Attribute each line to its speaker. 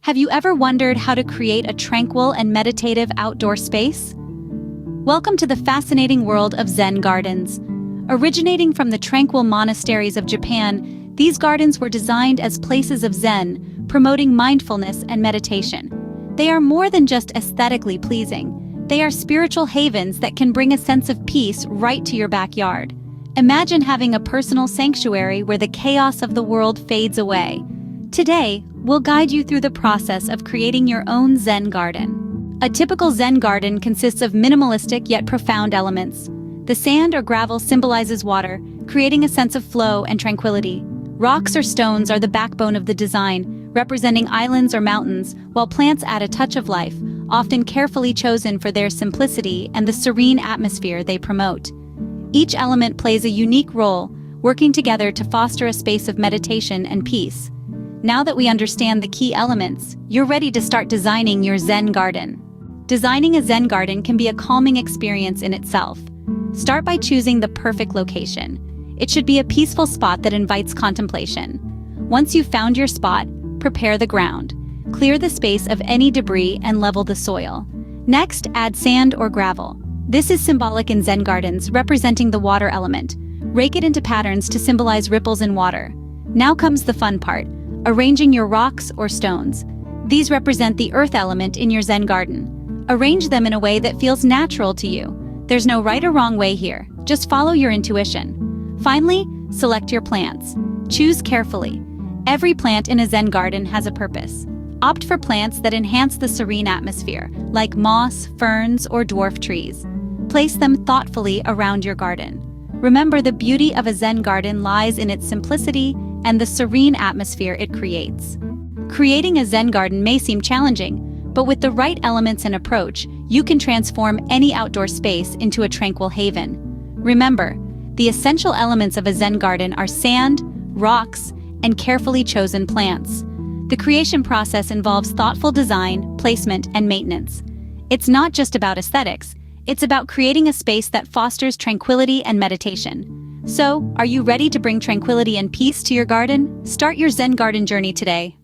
Speaker 1: Have you ever wondered how to create a tranquil and meditative outdoor space? Welcome to the fascinating world of Zen gardens. Originating from the Tranquil monasteries of Japan, these gardens were designed as places of Zen, promoting mindfulness and meditation. They are more than just aesthetically pleasing. They are spiritual havens that can bring a sense of peace right to your backyard. Imagine having a personal sanctuary where the chaos of the world fades away. Today, we'll guide you through the process of creating your own Zen garden. A typical Zen garden consists of minimalistic yet profound elements. The sand or gravel symbolizes water, creating a sense of flow and tranquility. Rocks or stones are the backbone of the design, representing islands or mountains, while plants add a touch of life, often carefully chosen for their simplicity and the serene atmosphere they promote. Each element plays a unique role, working together to foster a space of meditation and peace. Now that we understand the key elements, you're ready to start designing your Zen garden. Designing a Zen garden can be a calming experience in itself. Start by choosing the perfect location. It should be a peaceful spot that invites contemplation. Once you've found your spot, prepare the ground. Clear the space of any debris and level the soil. Next, add sand or gravel. This is symbolic in Zen gardens, representing the water element. Rake it into patterns to symbolize ripples in water. Now comes the fun part. Arranging your rocks or stones. These represent the earth element in your Zen garden. Arrange them in a way that feels natural to you. There's no right or wrong way here. Just follow your intuition. Finally, select your plants. Choose carefully. Every plant in a Zen garden has a purpose. Opt for plants that enhance the serene atmosphere, like moss, ferns, or dwarf trees. Place them thoughtfully around your garden. Remember, the beauty of a Zen garden lies in its simplicity and the serene atmosphere it creates. Creating a Zen garden may seem challenging, but with the right elements and approach, you can transform any outdoor space into a tranquil haven. Remember, the essential elements of a Zen garden are sand, rocks, and carefully chosen plants. The creation process involves thoughtful design, placement, and maintenance. It's not just about aesthetics, it's about creating a space that fosters tranquility and meditation. So, are you ready to bring tranquility and peace to your garden? Start your Zen garden journey today.